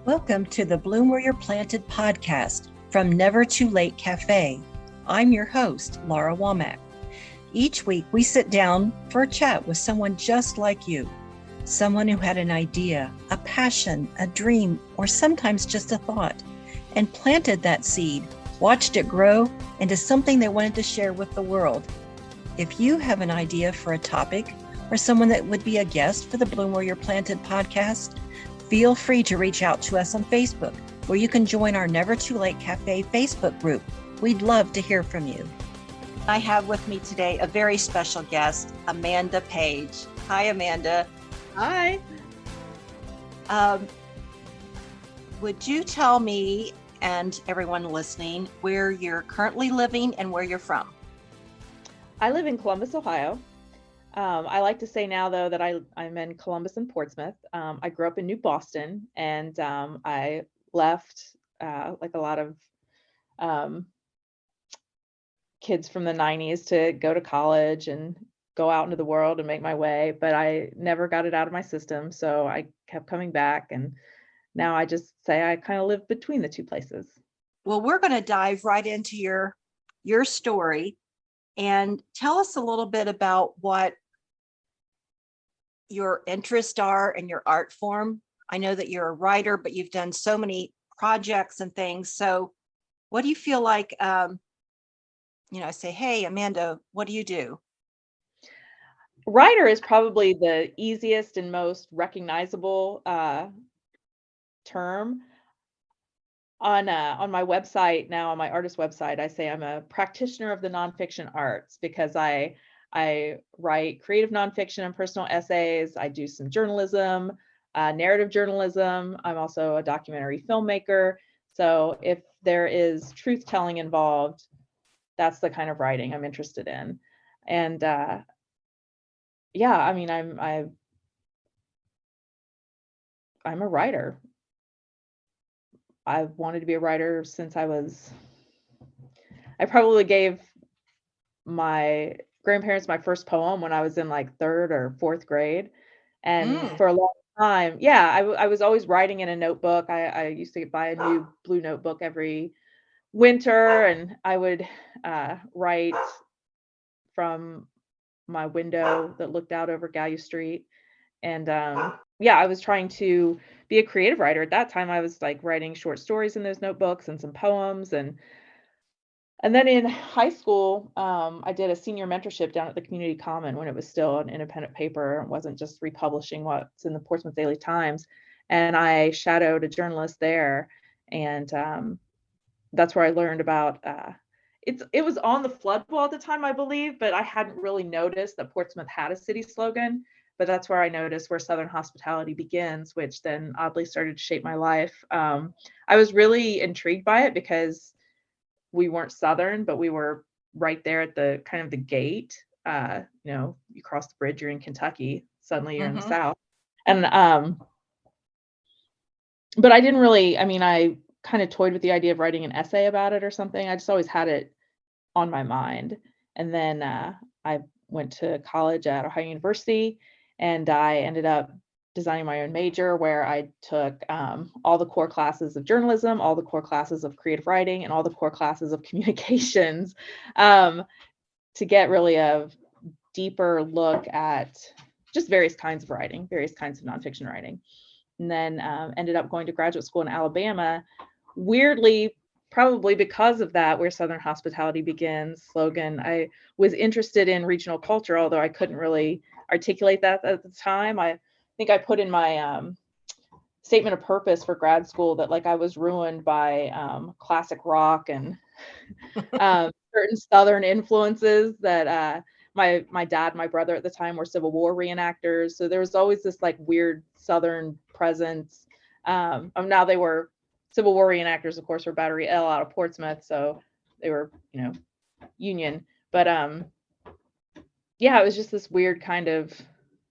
Welcome to the Bloom Where You're Planted podcast from Never Too Late Cafe. I'm your host, Laura Womack. Each week, we sit down for a chat with someone just like you, someone who had an idea, a passion, a dream, or sometimes just a thought, and planted that seed, watched it grow into something they wanted to share with the world. If you have an idea for a topic or someone that would be a guest for the Bloom Where You're Planted podcast, feel free to reach out to us on Facebook, where you can join our Never Too Late Cafe Facebook group. We'd love to hear from you. I have with me today a very special guest, Amanda Page. Hi, Amanda. Hi. Would you tell me and everyone listening where you're currently living and where you're from? I live in Columbus, Ohio. I like to say now, though, that I'm in Columbus and Portsmouth. I grew up in New Boston, and I left like a lot of kids from the 90s to go to college and go out into the world and make my way, but I never got it out of my system, so I kept coming back, and now I just say I kind of live between the two places. Well, we're going to dive right into your story and tell us a little bit about what your interests are and your art form. I know that you're a writer, but you've done so many projects and things. So what do you feel like, I say, hey, Amanda, what do you do? Writer is probably the easiest and most recognizable term. On my website now, on my artist website, I say I'm a practitioner of the nonfiction arts because I write creative nonfiction and personal essays. I do some journalism, narrative journalism. I'm also a documentary filmmaker. So if there is truth telling involved, that's the kind of writing I'm interested in. And yeah, I mean, I'm a writer. I've wanted to be a writer since I probably gave my grandparents my first poem when I was in like 3rd or 4th grade. And for a long time, yeah, I was always writing in a notebook. I used to buy a new blue notebook every winter, and I would write from my window that looked out over Gallia Street. And yeah, I was trying to be a creative writer. At that time, I was like writing short stories in those notebooks and some poems. And then in high school, I did a senior mentorship down at the Community Common when it was still an independent paper. It wasn't just republishing what's in the Portsmouth Daily Times. And I shadowed a journalist there. And that's where I learned about it was on the flood wall at the time, I believe, but I hadn't really noticed that Portsmouth had a city slogan. But that's where I noticed where Southern hospitality begins, which then oddly started to shape my life. I was really intrigued by it because we weren't Southern, but we were right there at the kind of the gate. You cross the bridge, you're in Kentucky, suddenly you're in the South. And but I didn't really, I kind of toyed with the idea of writing an essay about it or something. I just always had it on my mind. And then I went to college at Ohio University, and I ended up designing my own major, where I took all the core classes of journalism, all the core classes of creative writing, and all the core classes of communications to get really a deeper look at just various kinds of writing, various kinds of nonfiction writing. And then ended up going to graduate school in Alabama. Weirdly, probably because of that, where Southern hospitality begins slogan, I was interested in regional culture, although I couldn't really articulate that at the time. I think I put in my statement of purpose for grad school that like I was ruined by classic rock and certain Southern influences that my dad and my brother at the time were Civil War reenactors. So there was always this like weird Southern presence. Now they were Civil War reenactors, of course, were Battery L out of Portsmouth. So they were, Union. But yeah, it was just this weird kind of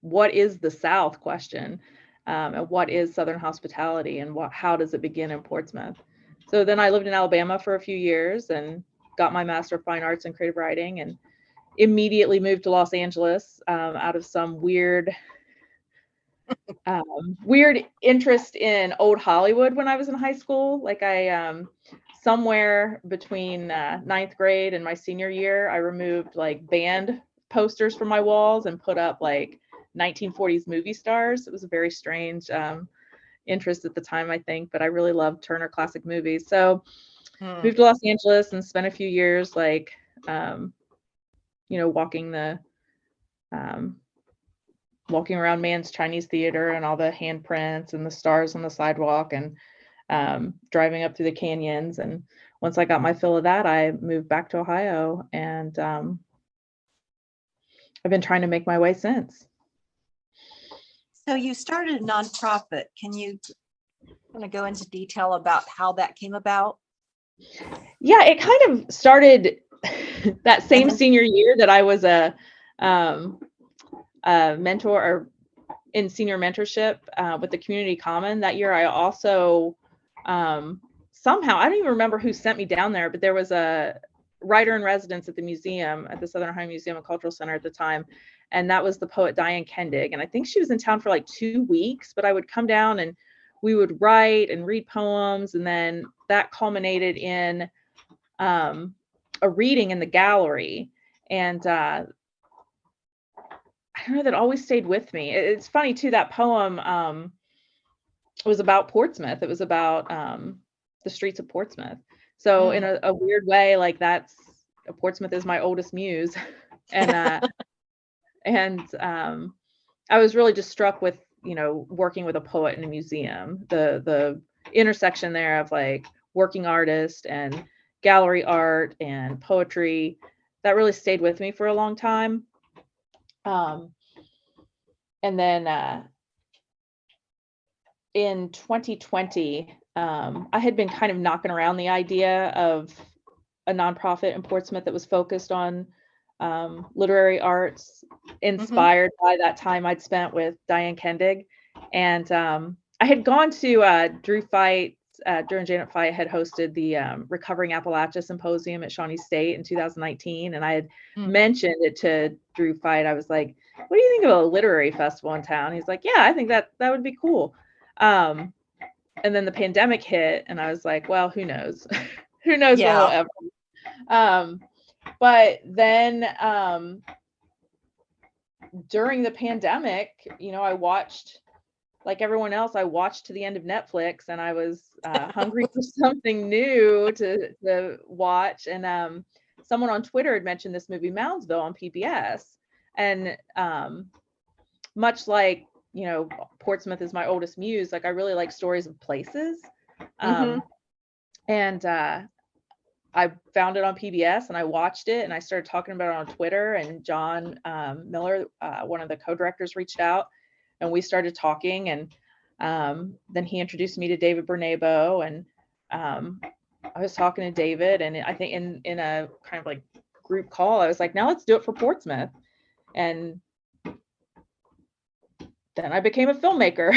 what is the South question, and what is Southern hospitality, and how does it begin in Portsmouth? So then I lived in Alabama for a few years and got my Master of Fine Arts in Creative Writing, and immediately moved to Los Angeles out of some weird weird interest in old Hollywood when I was in high school. Like I somewhere between ninth grade and my senior year, I removed like band posters from my walls and put up like 1940s movie stars. It was a very strange interest at the time, I think, but I really loved Turner Classic Movies. So moved to Los Angeles and spent a few years like, walking around Mann's Chinese Theater and all the handprints and the stars on the sidewalk and driving up through the canyons. And once I got my fill of that, I moved back to Ohio, and I've been trying to make my way since. So you started a nonprofit. Can you want to go into detail about how that came about? Yeah, it kind of started that same senior year that I was a mentor or in senior mentorship with the Community Common. That year, I also somehow, I don't even remember who sent me down there, but there was a writer in residence at the museum, at the Southern Ohio Museum and Cultural Center at the time. And that was the poet Diane Kendig. And I think she was in town for like 2 weeks, but I would come down and we would write and read poems. And then that culminated in a reading in the gallery. And I don't know, that always stayed with me. It's funny too, that poem was about Portsmouth. It was about the streets of Portsmouth. So in a weird way, like Portsmouth is my oldest muse. And I was really just struck with, working with a poet in a museum, the intersection there of like working artist and gallery art and poetry, that really stayed with me for a long time. And then in 2020, I had been kind of knocking around the idea of a nonprofit in Portsmouth that was focused on literary arts, inspired by that time I'd spent with Diane Kendig. And I had gone to Drew Fite. Drew and Janet Fite had hosted the Recovering Appalachia Symposium at Shawnee State in 2019. And I had mentioned it to Drew Fite. I was like, what do you think of a literary festival in town? He's like, yeah, I think that would be cool. And then the pandemic hit and I was like, well, who knows? Who knows when we'll ever. But then during the pandemic, I watched, like everyone else, I watched to the end of Netflix, and I was hungry for something new to watch. And someone on Twitter had mentioned this movie Moundsville on PBS. And much like, Portsmouth is my oldest muse, like I really like stories of places. And I found it on PBS and I watched it and I started talking about it on Twitter, and John Miller, one of the co-directors, reached out and we started talking, and then he introduced me to David Bernabo, and I was talking to David, and I think in a kind of like group call, I was like, now let's do it for Portsmouth. And then I became a filmmaker.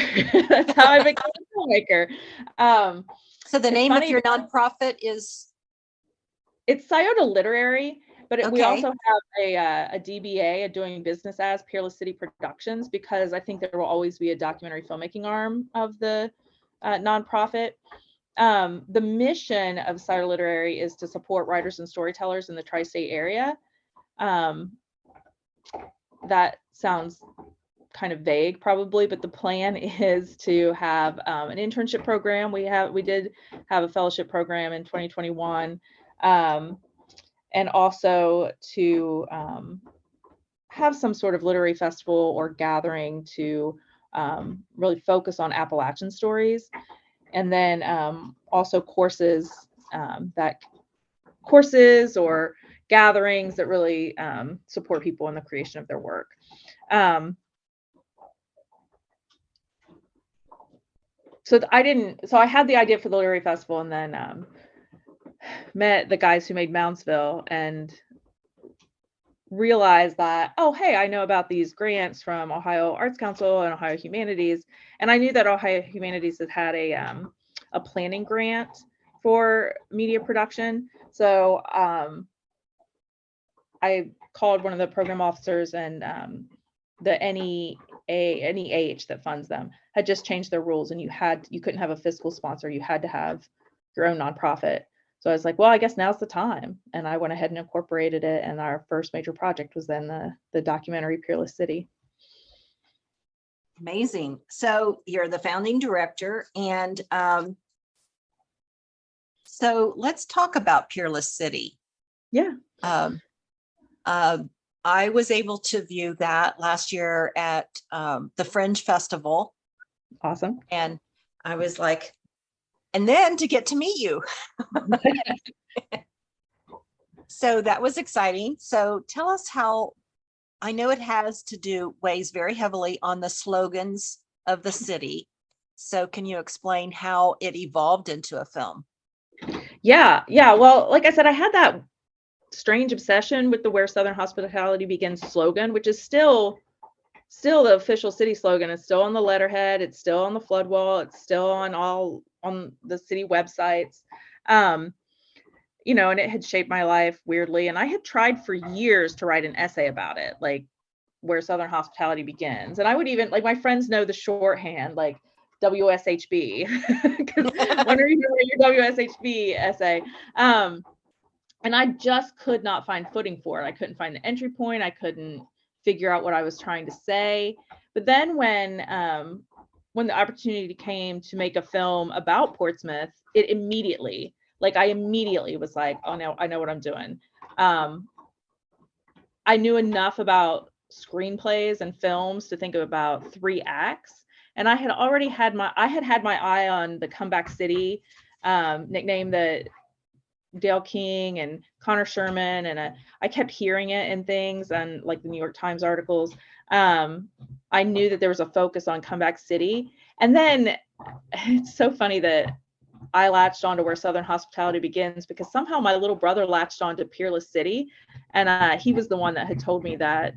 That's how I became a filmmaker. So the name of your nonprofit is? It's Scioto Literary, but we also have a DBA, a Doing Business as Peerless City Productions, because I think there will always be a documentary filmmaking arm of the nonprofit. The mission of Scioto Literary is to support writers and storytellers in the tri-state area. That sounds kind of vague probably, but the plan is to have an internship program. We did have a fellowship program in 2021. And also to have some sort of literary festival or gathering to really focus on Appalachian stories. And then also courses or gatherings that really support people in the creation of their work. So I had the idea for the literary festival, and then met the guys who made Moundsville and realized that, oh, hey, I know about these grants from Ohio Arts Council and Ohio Humanities. And I knew that Ohio Humanities had a planning grant for media production. So I called one of the program officers, and the NE NEH that funds them had just changed their rules, and you couldn't have a fiscal sponsor. You had to have your own nonprofit. So I was like, well, I guess now's the time. And I went ahead and incorporated it. And our first major project was then the documentary Peerless City. Amazing. So you're the founding director, and so let's talk about Peerless City. Yeah. I was able to view that last year at the Fringe Festival. Awesome. And I was like, and then to get to meet you. So that was exciting. So tell us how, I know it weighs very heavily on the slogans of the city. So can you explain how it evolved into a film? Yeah. Well, like I said, I had that strange obsession with the Where Southern Hospitality Begins slogan, which is still the official city slogan. It's still on the letterhead. It's still on the flood wall. It's still on the city websites. And it had shaped my life weirdly. And I had tried for years to write an essay about it, like Where Southern Hospitality Begins. And I would even, like, my friends know the shorthand, like WSHB, because when are you doing your WSHB essay? And I just could not find footing for it. I couldn't find the entry point. I couldn't figure out what I was trying to say. But then when the opportunity came to make a film about Portsmouth, I immediately was like, oh no, I know what I'm doing. I knew enough about screenplays and films to think about 3 acts. And I had already had my eye on the Comeback City nickname that Dale King and Connor Sherman, and I kept hearing it in things and like the New York Times articles. I knew that there was a focus on Comeback City. And then it's so funny that I latched on to Where Southern Hospitality Begins because somehow my little brother latched on to Peerless City. And he was the one that had told me that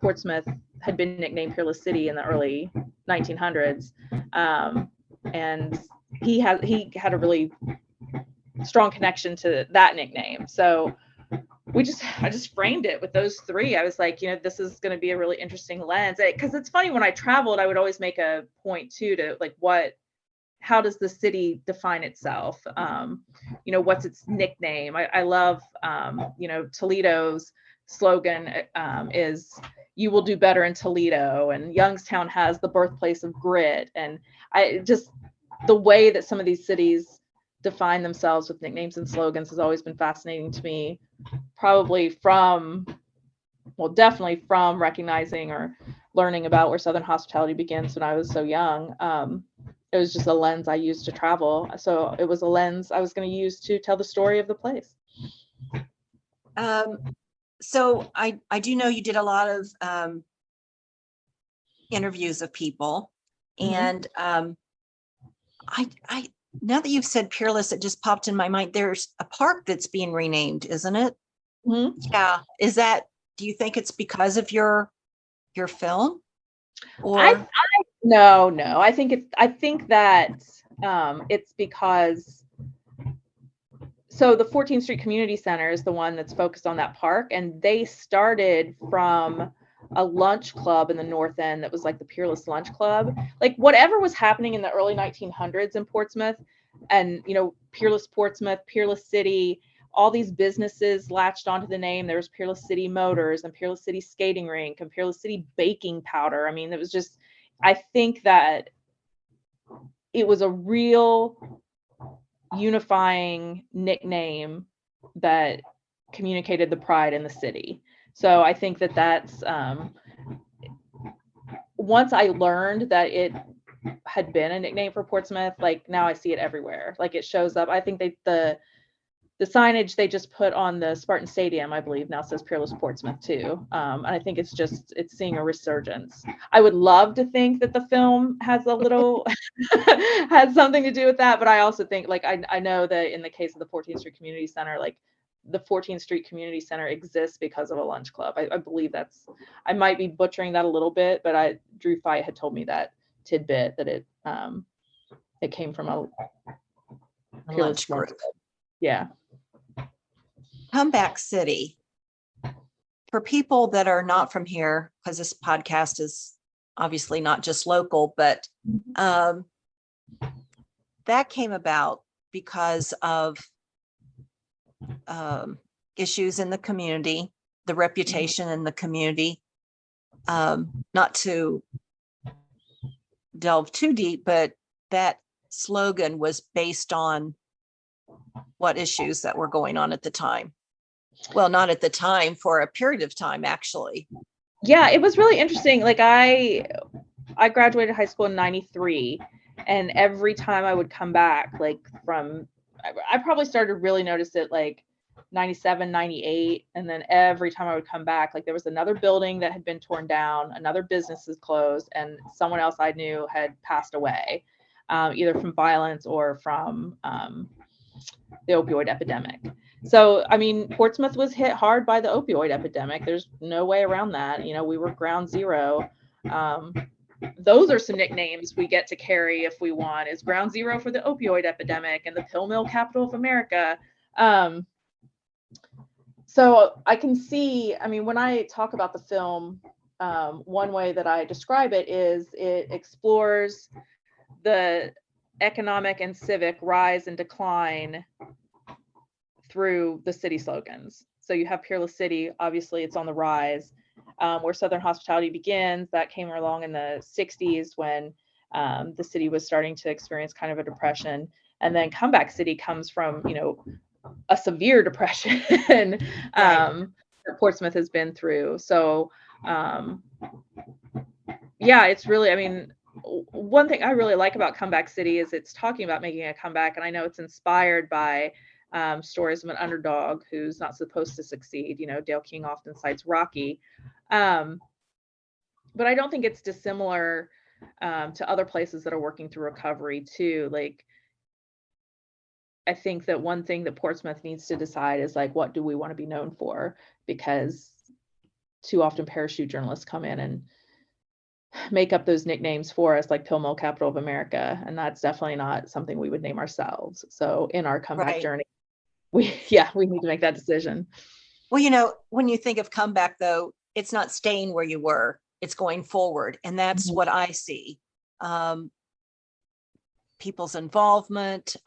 Portsmouth had been nicknamed Peerless City in the early 1900s. And he had a really strong connection to that nickname. So I just framed it with those 3. I was like, this is going to be a really interesting lens. Because it's funny, when I traveled, I would always make a point too to like, how does the city define itself? What's its nickname? I love, Toledo's slogan is "You will do better in Toledo," and Youngstown has the birthplace of grit. And the way that some of these cities define themselves with nicknames and slogans has always been fascinating to me, definitely from recognizing or learning about Where Southern Hospitality Begins when I was so young. It was just a lens I used to travel. So it was a lens I was going to use to tell the story of the place. So I do know you did a lot of interviews of people, and I now that you've said Peerless, it just popped in my mind. There's a park that's being renamed, isn't it? Mm-hmm. Yeah. Do you think it's because of your film? Or no. I think that it's because, so the 14th Street Community Center is the one that's focused on that park, and they started from a lunch club in the North End that was like the Peerless Lunch Club. Like whatever was happening in the early 1900s in Portsmouth, and Peerless Portsmouth, Peerless City, all these businesses latched onto the name. There was Peerless City Motors and Peerless City Skating Rink and Peerless City Baking Powder. I mean, it was just, I think that it was a real unifying nickname that communicated the pride in the city. So I think that that's, once I learned that it had been a nickname for Portsmouth, like now I see it everywhere. Like it shows up. I think the signage they just put on the Spartan Stadium, I believe now says Peerless Portsmouth too. And I think it's seeing a resurgence. I would love to think that the film has a little, has something to do with that. But I also think, like, I know that in the case of the 14th Street Community Center, like the 14th Street Community Center exists because of a lunch club. I believe I might be butchering that a little bit, but Drew Fight had told me that tidbit that it came from a lunch group. Yeah. Comeback City. For people that are not from here, because this podcast is obviously not just local, but that came about because of issues in the community, the reputation in the community. Not to delve too deep, but that slogan was based on what issues that were going on at the time. Well, not at the time, for a period of time, actually. Yeah, it was really interesting. Like I graduated high school in 93, and every time I would come back, like I probably started to really notice it like 97, 98. And then every time I would come back, like there was another building that had been torn down, another business is closed, and someone else I knew had passed away, either from violence or from the opioid epidemic. So, I mean, Portsmouth was hit hard by the opioid epidemic. There's no way around that. You know, we were ground zero. Those are some nicknames we get to carry if we want, is ground zero for the opioid epidemic and the pill mill capital of America. So I can see, I mean, when I talk about the film, one way that I describe it is it explores the economic and civic rise and decline through the city slogans. So you have Peerless City, obviously it's on the rise. Where Southern Hospitality begins, that came along in the 60s when the city was starting to experience kind of a depression. And then Comeback City comes from, you know, a severe depression that Portsmouth has been through. So yeah, it's really, I mean, one thing I really like about Comeback City is it's talking about making a comeback. And I know it's inspired by stories of an underdog who's not supposed to succeed. You know, Dale King often cites Rocky. But I don't think it's dissimilar to other places that are working through recovery too. Like, I think that one thing that Portsmouth needs to decide is like, what do we want to be known for? Because too often parachute journalists come in and make up those nicknames for us, like Pill Mill Capital of America. And that's definitely not something we would name ourselves. So in our comeback journey, we need to make that decision. Well, you know, when you think of comeback, though, it's not staying where you were, it's going forward. And that's what I see. People's involvement,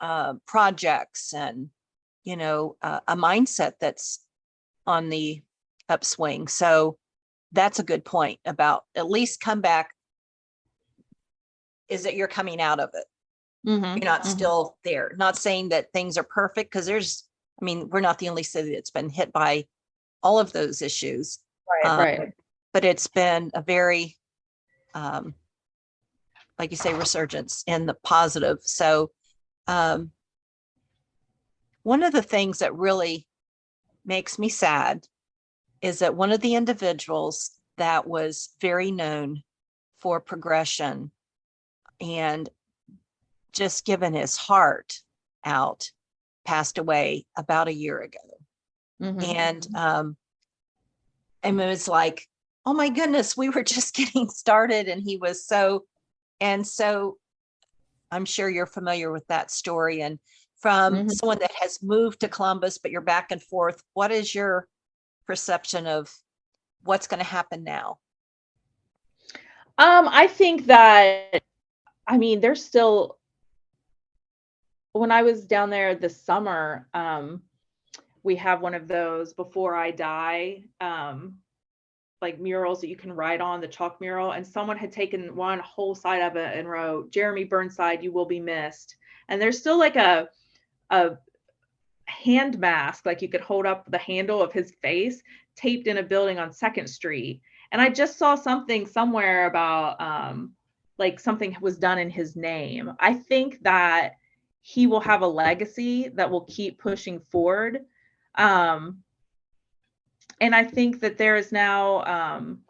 projects, and, you know, a mindset that's on the upswing. So that's a good point about at least comeback is that you're coming out of it. You're not still there. Not saying that things are perfect, because I mean, we're not the only city that's been hit by all of those issues. Right. But it's been a very, like you say, resurgence in the positive. So one of the things that really makes me sad is that one of the individuals that was very known for progression and just given his heart out passed away about a year ago. And it was like, oh my goodness, we were just getting started, and he was so I'm sure you're familiar with that story. And from someone that has moved to Columbus, but you're back and forth, what is your perception of what's going to happen now? I think that, I mean, there's still, when I was down there this summer, we have one of those Before I Die, like murals that you can write on, the chalk mural, and someone had taken one whole side of it and wrote, "Jeremy Burnside, you will be missed." And there's still like a hand mask, like you could hold up the handle of his face, taped in a building on 2nd Street. And I just saw something somewhere about like something was done in his name. I think that he will have a legacy that will keep pushing forward. And I think that there is now, I don't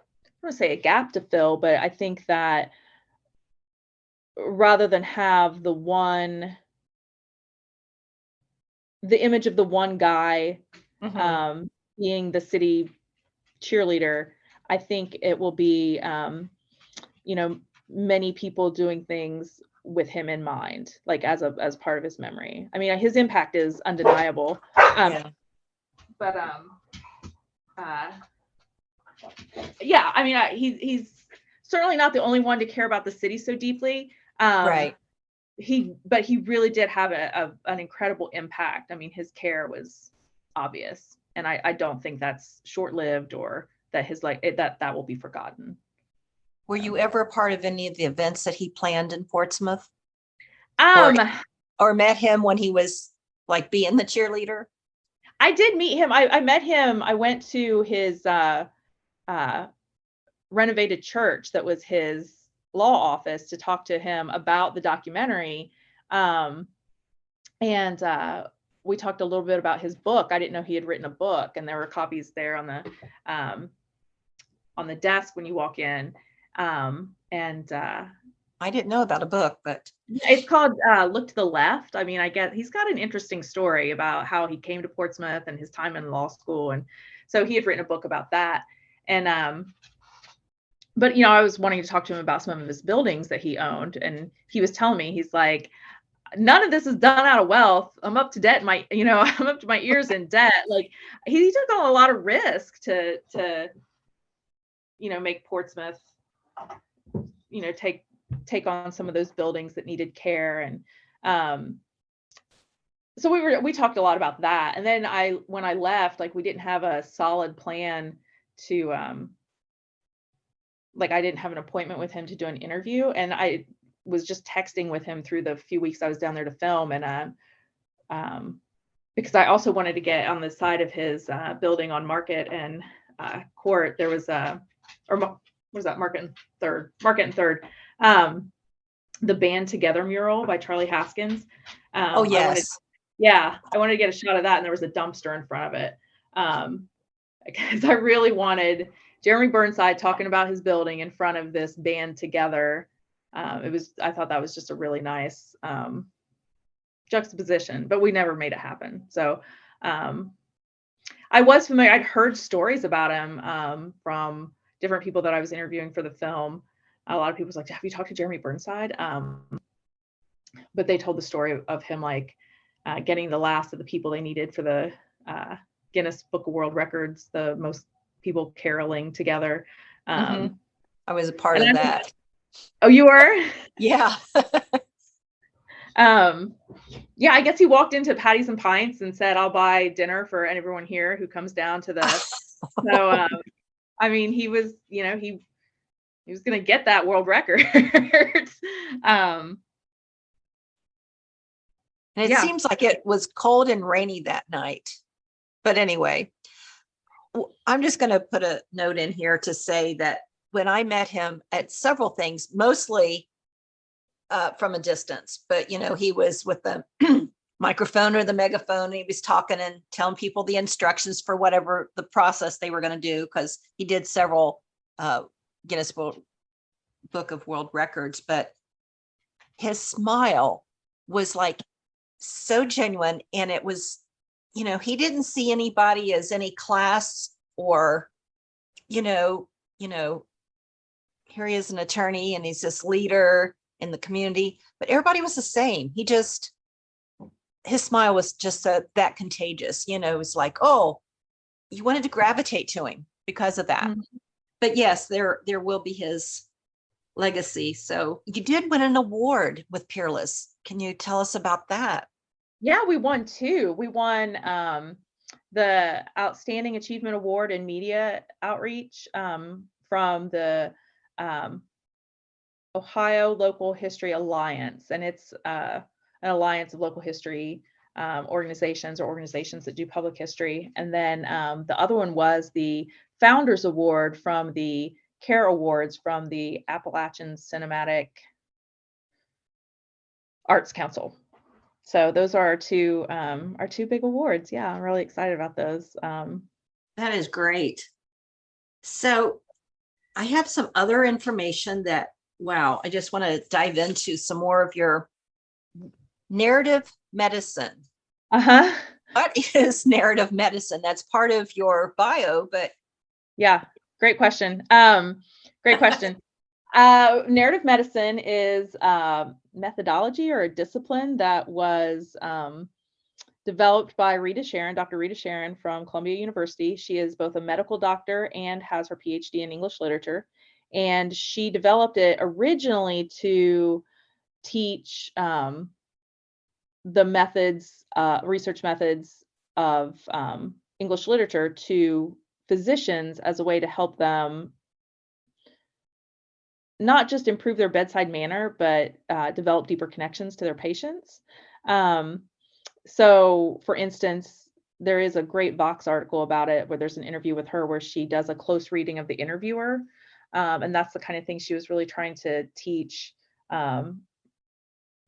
want to say a gap to fill, but I think that rather than have the image of the one guy being the city cheerleader, I think it will be, you know, many people doing things with him in mind, like as part of his memory. I mean, his impact is undeniable. But yeah, I mean, he's certainly not the only one to care about the city so deeply. Right. But he really did have an incredible impact. I mean, his care was obvious, and I don't think that's short-lived, or that that will be forgotten. Were you ever a part of any of the events that he planned in Portsmouth, Um, or met him when he was like being the cheerleader? I did meet him. I met him. I went to his renovated church that was his law office to talk to him about the documentary. And we talked a little bit about his book. I didn't know he had written a book, and there were copies there on the desk when you walk in. I didn't know about a book, but it's called Look to the Left. I mean, I guess he's got an interesting story about how he came to Portsmouth and his time in law school. And so he had written a book about that. And but I was wanting to talk to him about some of his buildings that he owned, and he was telling me, he's like, none of this is done out of wealth. I'm up to debt. I'm up to my ears in debt. Like, he took on a lot of risk to make Portsmouth, take on some of those buildings that needed care. And so we talked a lot about that. And then when I left, like, we didn't have a solid plan to I didn't have an appointment with him to do an interview, and I was just texting with him through the few weeks I was down there to film. And because I also wanted to get on the side of his building on Market and Court. There was what was that, Market and Third, the Band Together mural by Charlie Haskins. Oh yes. I wanted to get a shot of that, and there was a dumpster in front of it, because I really wanted Jeremy Burnside talking about his building in front of this Band Together. I thought that was just a really nice juxtaposition, but we never made it happen. So I was familiar. I'd heard stories about him from different people that I was interviewing for the film. A lot of people was like, have you talked to Jeremy Burnside? But they told the story of him getting the last of the people they needed for the Guinness Book of World Records, the most people caroling together. I was a part of that. Oh, you were? Yeah. Yeah, I guess he walked into Patties and Pints and said, I'll buy dinner for everyone here who comes down to this. So, I mean, he was, he was going to get that world record. And it seems like it was cold and rainy that night. But anyway, I'm just going to put a note in here to say that when I met him at several things, mostly from a distance, but he was with the microphone or the megaphone, and he was talking and telling people the instructions for whatever the process they were going to do, because he did several Guinness Book of World Records. But his smile was like so genuine, and it was, he didn't see anybody as any class or, here he is, an attorney, and he's this leader in the community, but everybody was the same. His smile was just that contagious. It was like, oh, you wanted to gravitate to him because of that. Mm-hmm. But yes, there will be his legacy. So you did win an award with Peerless. Can you tell us about that? Yeah, we won two. We won the Outstanding Achievement Award in Media Outreach from the Ohio Local History Alliance, and it's an alliance of local history organizations that do public history. And then the other one was the Founders Award from the CARE Awards from the Appalachian Cinematic Arts Council. So those are our two big awards. Yeah, I'm really excited about those. That is great. So I have some other information that, wow, I just want to dive into some more of your narrative medicine. Uh-huh. What is narrative medicine? That's part of your bio, but. Yeah, great question. Great question. Narrative medicine is a methodology or a discipline that was developed by Dr. Rita Sharon from Columbia University. She is both a medical doctor and has her PhD in English literature. and she developed it originally to teach the methods, research methods of English literature to physicians as a way to help them not just improve their bedside manner, but develop deeper connections to their patients. Um, so, for instance, there is a great Vox article about it where there's an interview with her where she does a close reading of the interviewer. And that's the kind of thing she was really trying to teach um,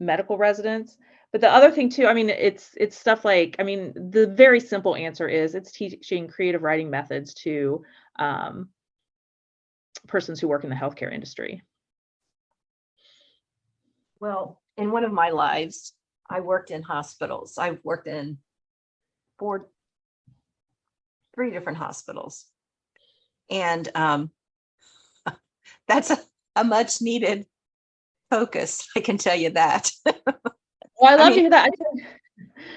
medical residents. But the other thing too, I mean, it's stuff like, I mean, the very simple answer is it's teaching creative writing methods to um, persons who work in the healthcare industry. Well, in one of my lives, I worked in hospitals. I've worked in three different hospitals. And that's a much needed focus, I can tell you that. Well, I love to hear that.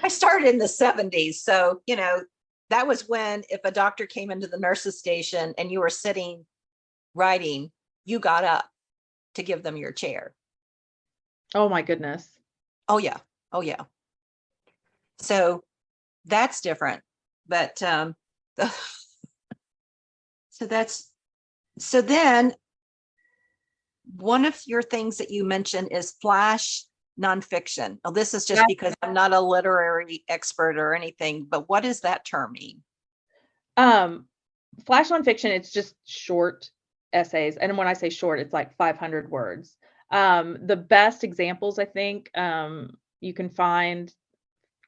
I started in the 70s. So, that was when if a doctor came into the nurse's station and you were sitting writing, you got up to give them your chair. Oh my goodness. Oh, yeah. Oh, yeah. So that's different. But so then one of your things that you mentioned is flash nonfiction. Now, this is just because I'm not a literary expert or anything, but what does that term mean? Flash nonfiction, it's just short essays. And when I say short, it's like 500 words. The best examples I think you can find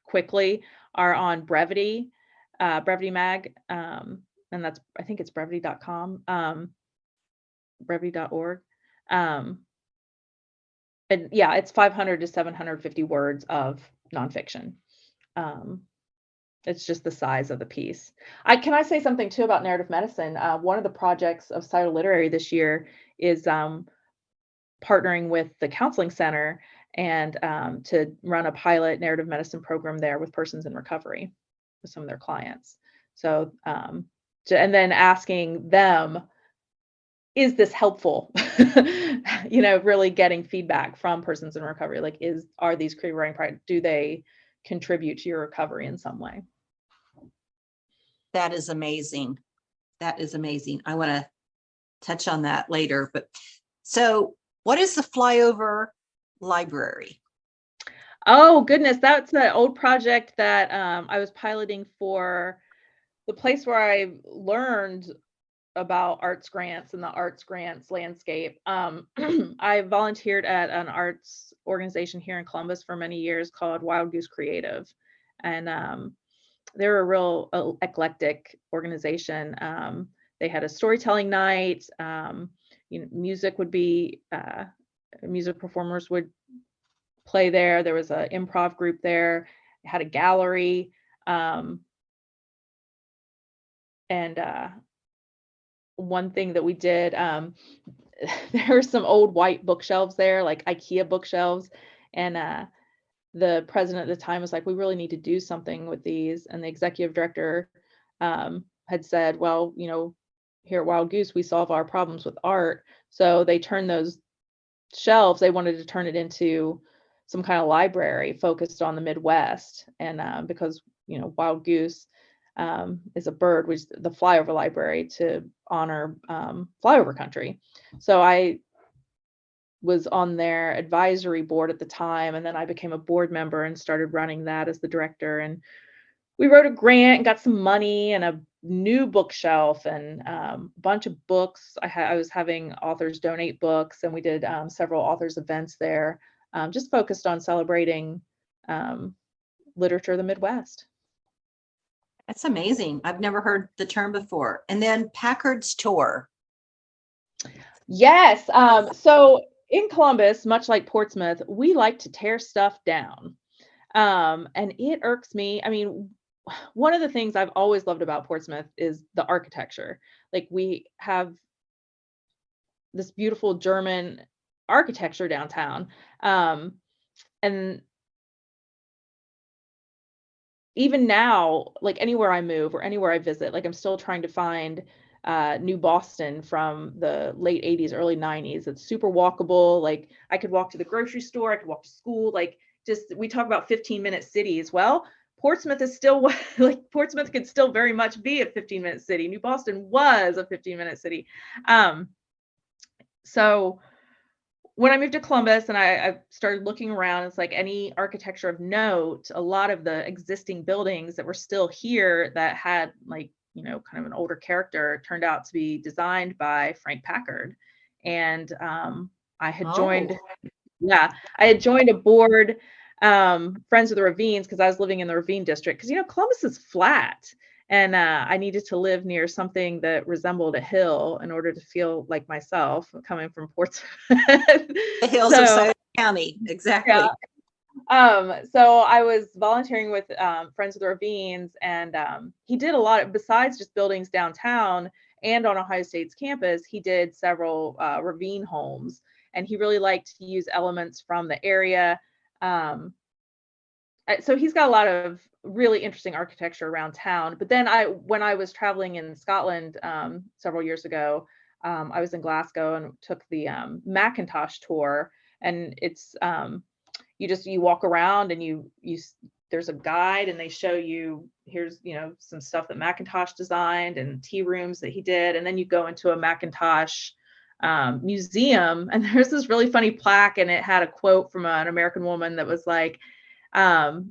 quickly are on Brevity, Brevity Mag, and that's, I think it's brevity.com, brevity.org. And yeah, it's 500 to 750 words of nonfiction. It's just the size of the piece. Can I say something too about narrative medicine? One of the projects of Scioto Literary this year is partnering with the Counseling Center and to run a pilot narrative medicine program there with persons in recovery with some of their clients. So, and then asking them, is this helpful? Really getting feedback from persons in recovery. Like, are these creative writing projects, do they contribute to your recovery in some way? That is amazing. That is amazing. I want to touch on that later. But so what is the Flyover Library? Oh, goodness. That's an old project that I was piloting for the place where I learned about arts grants and the arts grants landscape. I volunteered at an arts organization here in Columbus for many years called Wild Goose Creative. And they're a real eclectic organization. They had a storytelling night. Music would be, music performers would play there. There was an improv group there. It had a gallery. And one thing that we did, there were some old white bookshelves there, like IKEA bookshelves. And the president at the time was like, we really need to do something with these. And the executive director had said, well, here at Wild Goose, we solve our problems with art. So they turned those shelves, they wanted to turn it into some kind of library focused on the Midwest. And because, Wild Goose is a bird, which is the flyover library to honor flyover country. So I was on their advisory board at the time, and then I became a board member and started running that as the director. And we wrote a grant and got some money and a new bookshelf and a bunch of books. I was having authors donate books, and we did several authors events there, just focused on celebrating literature of the Midwest. That's amazing. I've never heard the term before. And then Packard's Tour. Yes. So in Columbus, much like Portsmouth, we like to tear stuff down. And it irks me. I mean, one of the things I've always loved about Portsmouth is the architecture. Like, we have this beautiful German architecture downtown. And even now, like, anywhere I move or anywhere I visit, like, I'm still trying to find New Boston from the late 80s, early 90s. It's super walkable. Like I could walk to the grocery store, I could walk to school. Like just, we talk about 15-minute cities. Well, Portsmouth is still like Portsmouth could still very much be a 15-minute city. New Boston was a 15-minute city. So when I moved to Columbus and I started looking around, it's like any architecture of note, a lot of the existing buildings that were still here that had like, you know, kind of an older character turned out to be designed by Frank Packard. And I had joined, I had joined a board, Friends of the Ravines, because I was living in the Ravine district, because, you know, Columbus is flat. And I needed to live near something that resembled a hill in order to feel like myself coming from Portsmouth. The hills of South County, exactly. Yeah. So I was volunteering with Friends of the Ravines, and he did a lot of, besides just buildings downtown and on Ohio State's campus, he did several ravine homes, and he really liked to use elements from the area. So he's got a lot of really interesting architecture around town. But then when I was traveling in Scotland several years ago, I was in Glasgow and took the Macintosh tour. And it's you walk around and you there's a guide and they show you, here's, you know, some stuff that Macintosh designed and tea rooms that he did. And then you go into a Macintosh museum, and there's this really funny plaque, and it had a quote from an American woman that was like, oh,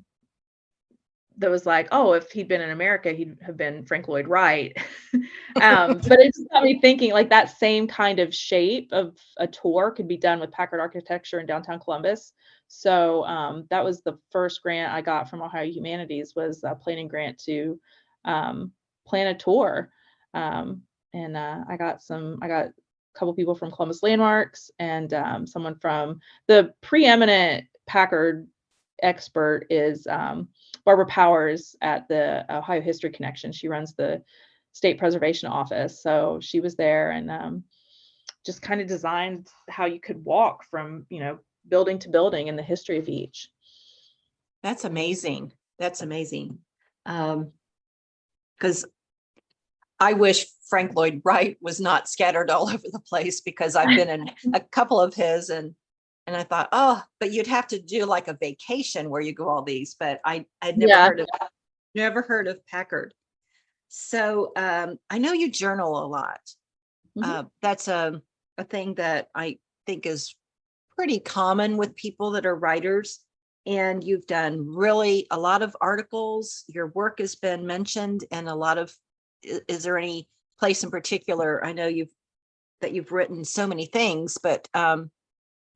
if he'd been in America, he'd have been Frank Lloyd Wright. But it just got me thinking, like, that same kind of shape of a tour could be done with Packard architecture in downtown Columbus. So that was the first grant I got from Ohio Humanities, was a planning grant to plan a tour. And I got a couple people from Columbus Landmarks, and someone from the preeminent Packard expert is Barbara Powers at the Ohio History Connection. She runs the State Preservation Office. So she was there and just kind of designed how you could walk from, you know, building to building and the history of each. That's amazing. That's amazing. Because I wish Frank Lloyd Wright was not scattered all over the place, because I've been in a couple of his, and I thought, oh, but you'd have to do like a vacation where you go all these, but I'd never heard of Packard. So I know you journal a lot. Mm-hmm. That's a thing that I think is pretty common with people that are writers. And you've done really a lot of articles. Your work has been mentioned, and a lot of, is there any place in particular? I know you've written so many things, but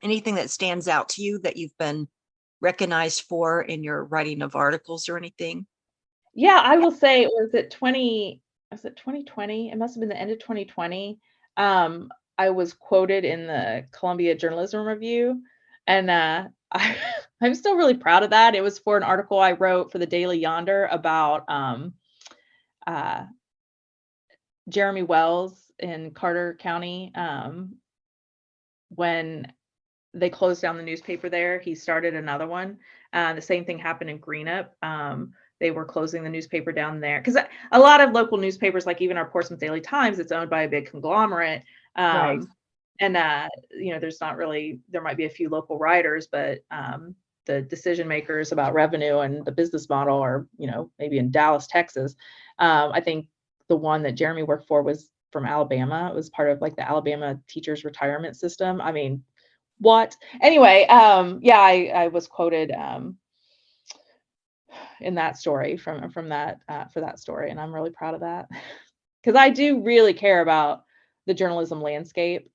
anything that stands out to you that you've been recognized for in your writing of articles or anything? Yeah, I will say, was it 2020? It must have been the end of 2020. I was quoted in the Columbia Journalism Review, and I'm still really proud of that. It was for an article I wrote for the Daily Yonder about Jeremy Wells in Carter County. When they closed down the newspaper there, he started another one. The same thing happened in Greenup. They were closing the newspaper down there, because a lot of local newspapers, like even our Portsmouth Daily Times, it's owned by a big conglomerate. Right. And you know, there might be a few local writers, but the decision makers about revenue and the business model are, you know, maybe in Dallas, Texas. I think the one that Jeremy worked for was from Alabama. It was part of like the Alabama teachers retirement system. I mean, what? Anyway, I was quoted in that story from that for that story, and I'm really proud of that, because I do really care about the journalism landscape.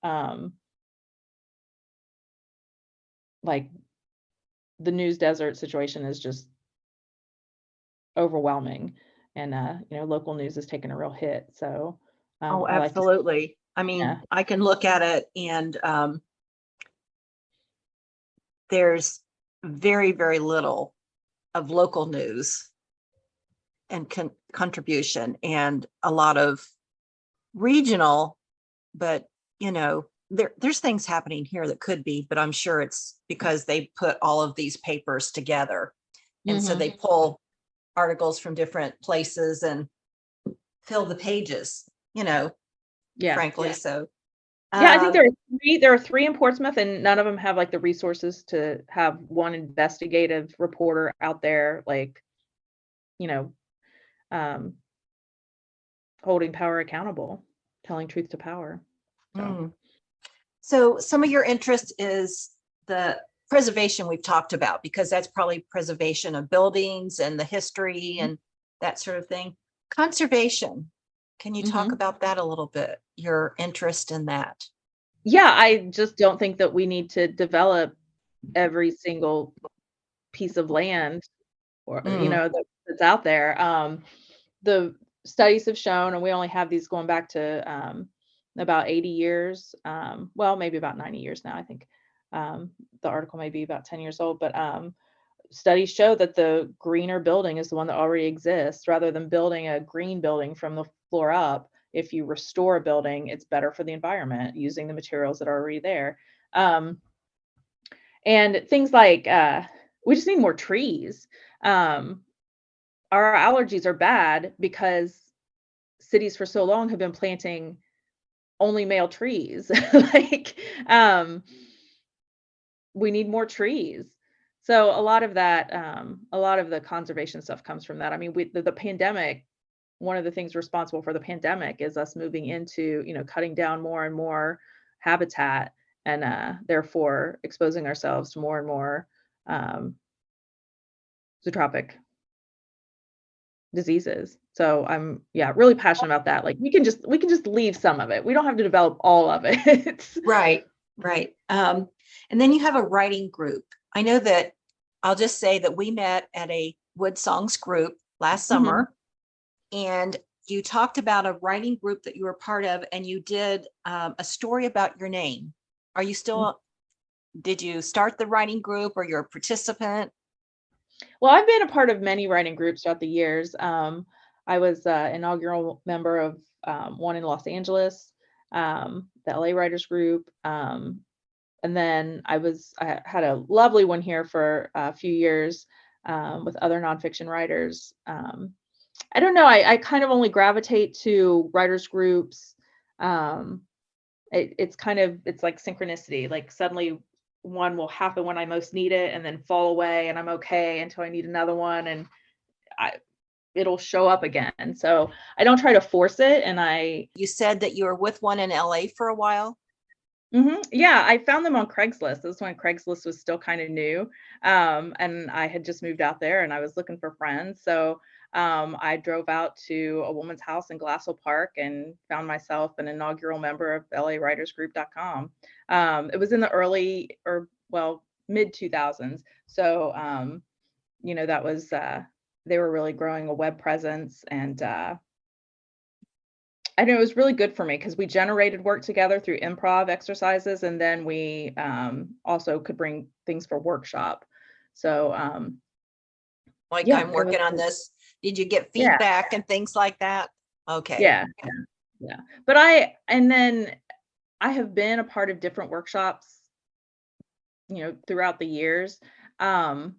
Like the news desert situation is just overwhelming, and you know, local news is taking a real hit. So absolutely. I mean, I can look at it, and there's very, very little of local news and contribution, and a lot of regional, but you know, there's things happening here that could be, but I'm sure it's because they put all of these papers together. And so they pull articles from different places and fill the pages, you know. Yeah. frankly. So, Yeah, I think there are three in Portsmouth, and none of them have like the resources to have one investigative reporter out there, like, you know, um, holding power accountable, telling truth to power. So, mm. So some of your interest is the preservation we've talked about, because that's probably preservation of buildings and the history and that sort of thing. Conservation. Can you talk mhm. about that a little bit? Your interest in that? Yeah, I just don't think that we need to develop every single piece of land or, Mm, that's out there. The studies have shown, and we only have these going back to about 80 years. Well, maybe about 90 years now, I think. The article may be about 10 years old, but studies show that the greener building is the one that already exists rather than building a green building from the floor up. If you restore a building, it's better for the environment using the materials that are already there. Um, and things like we just need more trees. Um, our allergies are bad because cities for so long have been planting only male trees. Like, we need more trees. So a lot of the conservation stuff comes from that. I mean, the pandemic, one of the things responsible for the pandemic is us moving into, cutting down more and more habitat and therefore exposing ourselves to more and more um, zootropic diseases. So I'm, yeah, really passionate about that. Like we can just leave some of it. We don't have to develop all of it. right, right. And then you have a writing group. I know that I'll just say that we met at a Wood Songs group last Mhm. summer, and you talked about a writing group that you were part of, and you did a story about your name. Are you still, did you start the writing group or you're a participant? Well, I've been a part of many writing groups throughout the years. I was inaugural member of one in Los Angeles, the LA Writers Group, and then I had a lovely one here for a few years with other nonfiction writers. I don't know. I kind of only gravitate to writers groups. Um, it's like synchronicity. Like suddenly one will happen when I most need it, and then fall away, and I'm okay until I need another one, and I it'll show up again. So I don't try to force it, and I You said that you were with one in LA for a while. yeah, I found them on Craigslist. This was when Craigslist was still kind of new. And I had just moved out there and I was looking for friends. So I drove out to a woman's house in Glassell Park and found myself an inaugural member of LAWritersGroup.com. It was in the early or well, mid 2000s. So that was they were really growing a web presence and I know it was really good for me because we generated work together through improv exercises, and then we also could bring things for workshop. So Like, yeah, I'm it was working on this. Did you get yeah, feedback and things like that? Okay. yeah, yeah. But then I have been a part of different workshops, throughout the years. Um,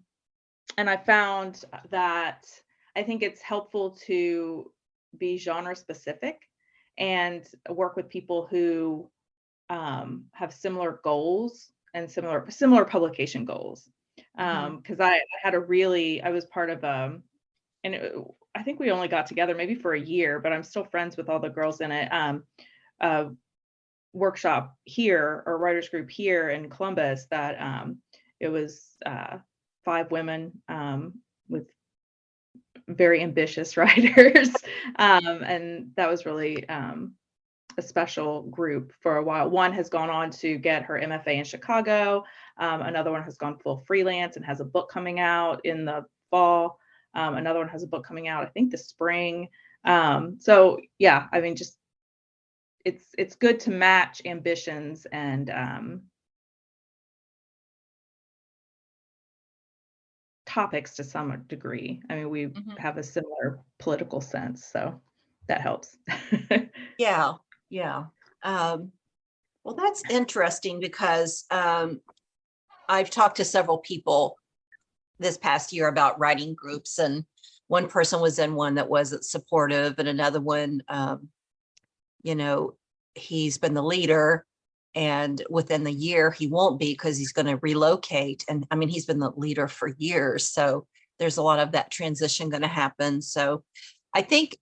and I found that I think it's helpful to be genre specific and work with people who have similar goals and similar publication goals. Mhm. Because I had I was part of and I think we only got together maybe for a year, but I'm still friends with all the girls in it. A workshop here or writers group here in Columbus that it was 5 women with very ambitious writers, and that was really a special group for a while. One has gone on to get her MFA in Chicago. Another one has gone full freelance and has a book coming out in the fall. Another one has a book coming out, I think, this spring. So yeah, I mean, just it's good to match ambitions and topics to some degree. I mean, we Mhm. have a similar political sense, so that helps. Yeah, yeah. Um, well, that's interesting because I've talked to several people this past year about writing groups, and one person was in one that wasn't supportive, and another one, you know, he's been the leader, and within the year he won't be because he's going to relocate. And I mean, he's been the leader for years, so there's a lot of that transition going to happen. So I think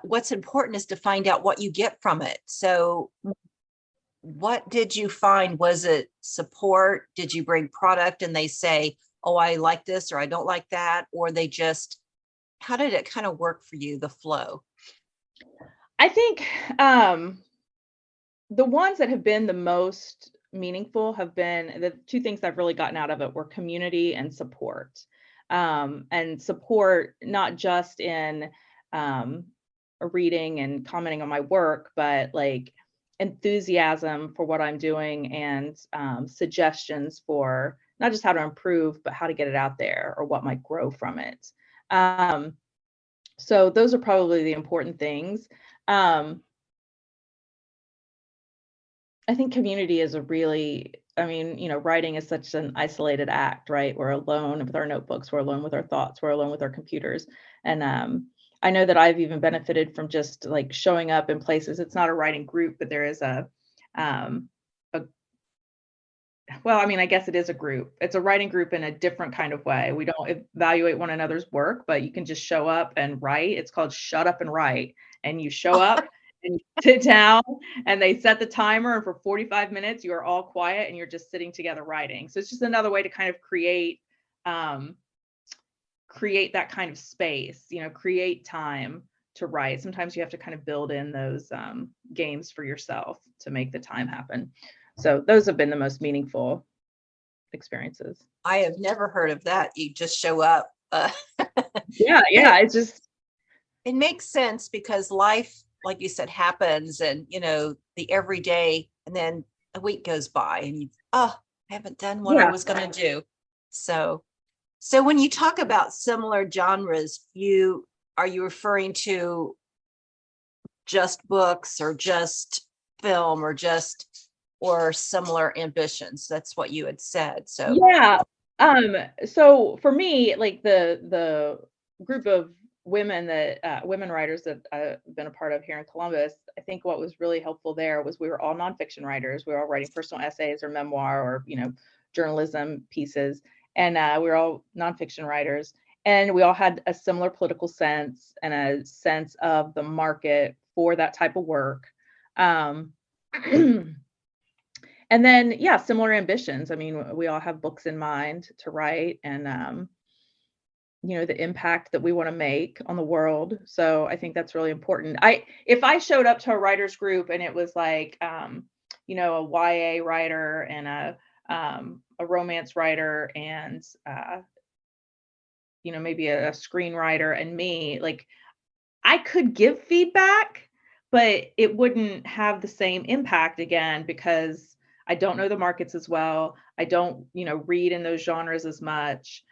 what's important is to find out what you get from it. So what did you find? Was it support? Did you bring product and they say, oh, I like this or I don't like that? Or they just, how did it kind of work for you, the flow? I think the ones that have been the most meaningful have been the two things I've really gotten out of it were community and support. And support, not just in reading and commenting on my work, but like enthusiasm for what I'm doing and suggestions for not just how to improve, but how to get it out there or what might grow from it. So those are probably the important things. I think community is a really, I mean, you know, writing is such an isolated act, right? We're alone with our notebooks, we're alone with our thoughts, we're alone with our computers. And I know that I've even benefited from just like showing up in places. It's not a writing group, but there is well, I mean, I guess it is a group. It's a writing group in a different kind of way. We don't evaluate one another's work, but you can just show up and write. It's called Shut Up and Write. And you show up and you sit down and they set the timer. And for 45 minutes, you are all quiet and you're just sitting together writing. So it's just another way to kind of create that kind of space, you know, create time to write. Sometimes you have to kind of build in those games for yourself to make the time happen. So those have been the most meaningful experiences. I have never heard of that. You just show up. Yeah. It makes sense because life, like you said, happens, and you know, the everyday, and then a week goes by and you, I haven't done what I was going to do. So when you talk about similar genres, are you referring to just books or just film or similar ambitions? That's what you had said. So yeah. So for me, like the group of women that women writers that I've been a part of here in Columbus, I think what was really helpful there was we were all nonfiction writers. We were all writing personal essays or memoir or, you know, journalism pieces. And we were all nonfiction writers. And we all had a similar political sense and a sense of the market for that type of work. And then, yeah, similar ambitions. I mean, we all have books in mind to write and, you know, the impact that we want to make on the world. So I think that's really important. If I showed up to a writers group and it was like, you know, a YA writer and a romance writer and, you know, maybe a screenwriter and me, like I could give feedback, but it wouldn't have the same impact again because I don't know the markets as well. I don't, you know, read in those genres as much.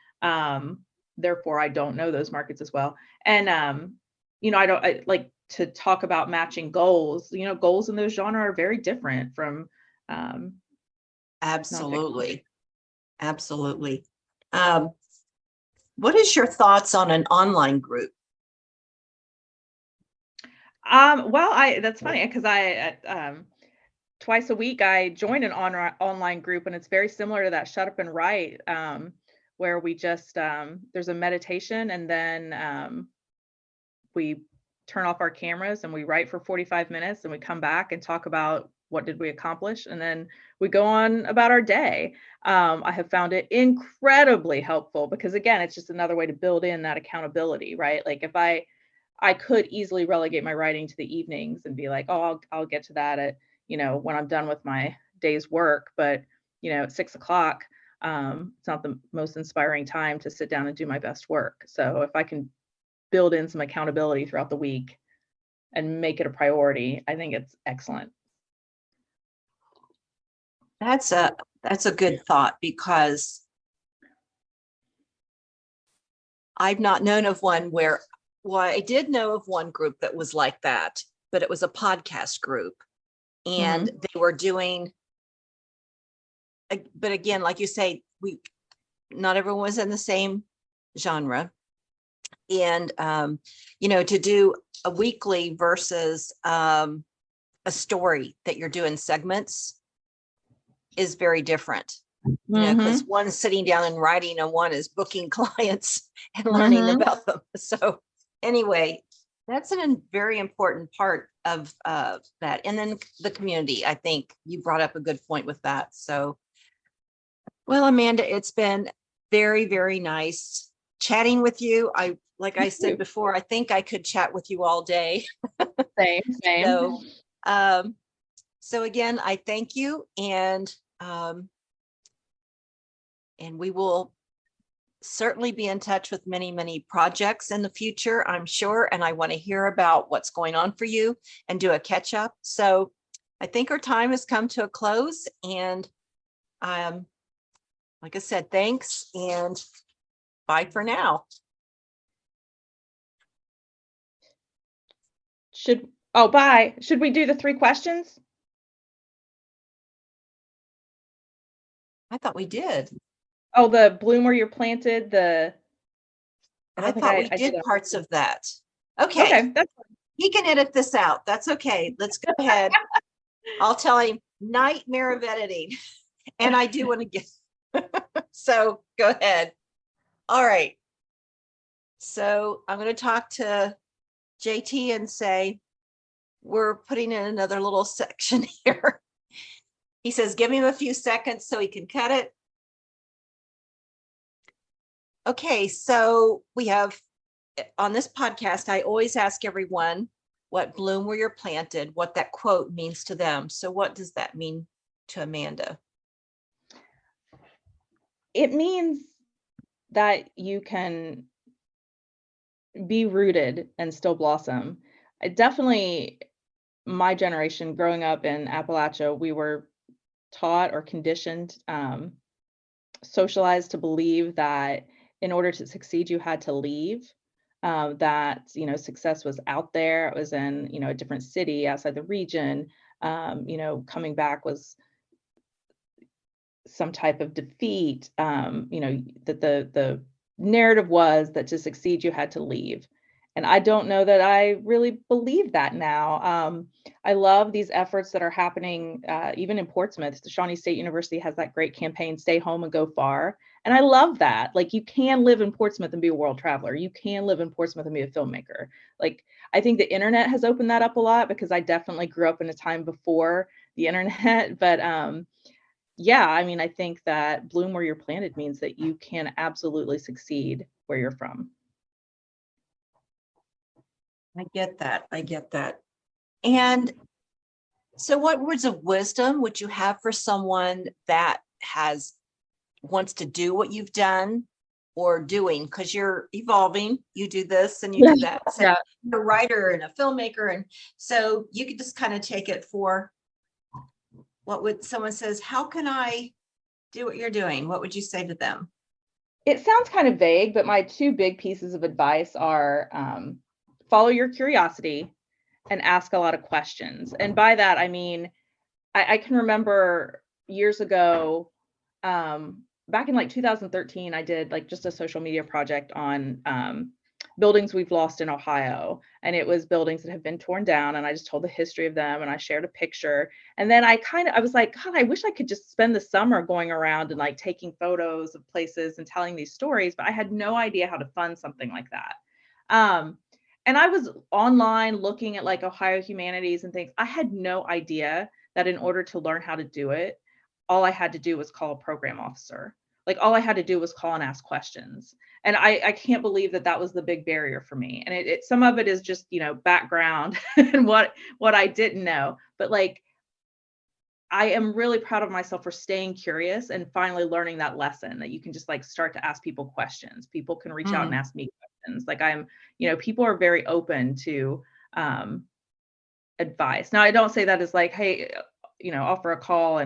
Therefore, I don't know those markets as well. And, you know, I like to talk about matching goals. You know, goals in those genres are very different from. Absolutely. Absolutely. What is your thoughts on an online group? Well, that's funny because twice a week I join an online group and it's very similar to that Shut Up and Write, where we just there's a meditation and then we turn off our cameras and we write for 45 minutes and we come back and talk about what did we accomplish and then we go on about our day. I have found it incredibly helpful because again, it's just another way to build in that accountability, right? Like if I could easily relegate my writing to the evenings and be like, oh, I'll get to that at, you know, when I'm done with my day's work. But, you know, at 6 o'clock, it's not the most inspiring time to sit down and do my best work. So if I can build in some accountability throughout the week and make it a priority, I think it's excellent. That's a good thought because I've not known of one where, well, I did know of one group that was like that, but it was a podcast group and they were doing, but again, like you say, not everyone was in the same genre. And, to do a weekly versus a story that you're doing segments is very different, because one is sitting down and writing and one is booking clients and learning about them. So anyway, that's a very important part of that. And then the community, I think you brought up a good point with that. So, well, Amanda, it's been very, very nice chatting with you. Like I said before, I think I could chat with you all day. Same. So again, I thank you, and we will certainly be in touch with many, many projects in the future, I'm sure. And I want to hear about what's going on for you and do a catch up. So I think our time has come to a close, and like I said, thanks and bye for now. Bye. Should we do the 3 questions? I thought we did. Oh, the bloom where you're planted, I thought we did parts of that. Okay. Okay, that's fine. He can edit this out. That's okay. Let's go ahead. I'll tell him nightmare of editing. And I do want to get, so go ahead. All right. So I'm going to talk to JT and say, we're putting in another little section here. He says, give him a few seconds so he can cut it. Okay, so we have, on this podcast, I always ask everyone what bloom where you're planted, what that quote means to them. So what does that mean to Amanda? It means that you can be rooted and still blossom. Definitely my generation growing up in Appalachia, we were taught or conditioned, socialized to believe that in order to succeed, you had to leave, that, success was out there. It was in, a different city outside the region. Coming back was some type of defeat, that the narrative was that to succeed, you had to leave. And I don't know that I really believe that now. I love these efforts that are happening, even in Portsmouth. The Shawnee State University has that great campaign, Stay Home and Go Far. And I love that. Like, you can live in Portsmouth and be a world traveler. You can live in Portsmouth and be a filmmaker. Like, I think the internet has opened that up a lot, because I definitely grew up in a time before the internet. But yeah, I mean, I think that bloom where you're planted means that you can absolutely succeed where you're from. I get that. I get that. And so what words of wisdom would you have for someone that wants to do what you've done or doing? Because you're evolving, you do this and you do that. So Yeah. you're a writer and a filmmaker. And so you could just kind of take it for what would someone says, how can I do what you're doing? What would you say to them? It sounds kind of vague, but my 2 big pieces of advice are, follow your curiosity and ask a lot of questions. And by that, I mean, I can remember years ago, back in like 2013, I did like just a social media project on buildings we've lost in Ohio. And it was buildings that have been torn down. And I just told the history of them, and I shared a picture. And then I was like, God, I wish I could just spend the summer going around and like taking photos of places and telling these stories, but I had no idea how to fund something like that. And I was online looking at like Ohio Humanities and things. I had no idea that in order to learn how to do it, all I had to do was call a program officer. Like, all I had to do was call and ask questions. And I can't believe that that was the big barrier for me. And it some of it is just, background and what I didn't know. But like, I am really proud of myself for staying curious and finally learning that lesson, that you can just like start to ask people questions. People can reach out and ask me questions. Like, people are very open to advice. Now, I don't say that as like, hey, offer a call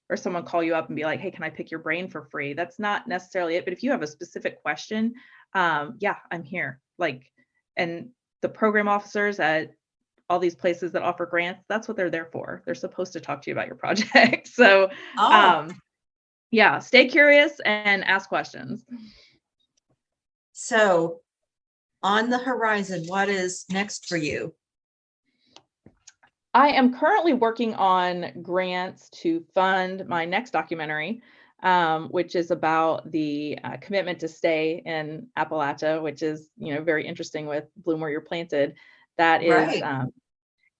or someone call you up and be like, hey, can I pick your brain for free? That's not necessarily it. But if you have a specific question, yeah, I'm here. Like, and the program officers at all these places that offer grants, that's what they're there for. They're supposed to talk to you about your project. So, yeah, stay curious and ask questions. So on the horizon? What is next for you? I am currently working on grants to fund my next documentary, which is about the commitment to stay in Appalachia, which is, very interesting with Bloom Where You're Planted. That is, Right.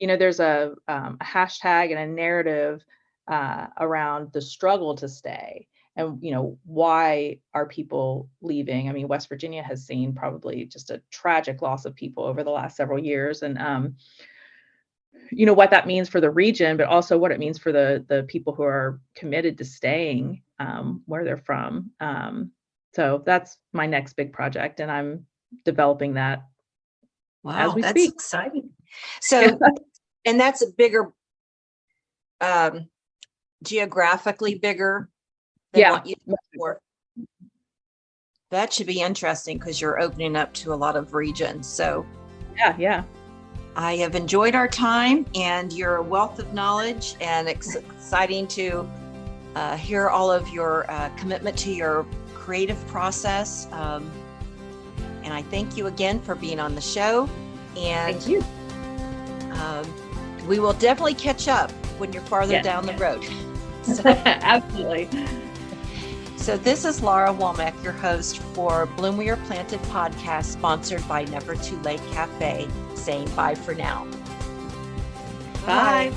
there's a hashtag and a narrative around the struggle to stay. And, why are people leaving? I mean, West Virginia has seen probably just a tragic loss of people over the last several years. And, what that means for the region, but also what it means for the people who are committed to staying where they're from. So that's my next big project, and I'm developing that as Wow, we that's speak. exciting. So, and that's a bigger, geographically bigger than Yeah. what you did before. That should be interesting because you're opening up to a lot of regions. So Yeah. I have enjoyed our time, and you're a wealth of knowledge, and exciting to hear all of your commitment to your creative process. And I thank you again for being on the show. And Thank you. We will definitely catch up when you're farther down the road. Absolutely. So this is Laura Womack, your host for Bloom Where You're Planted podcast, sponsored by Never Too Late Cafe, saying bye for now. Bye.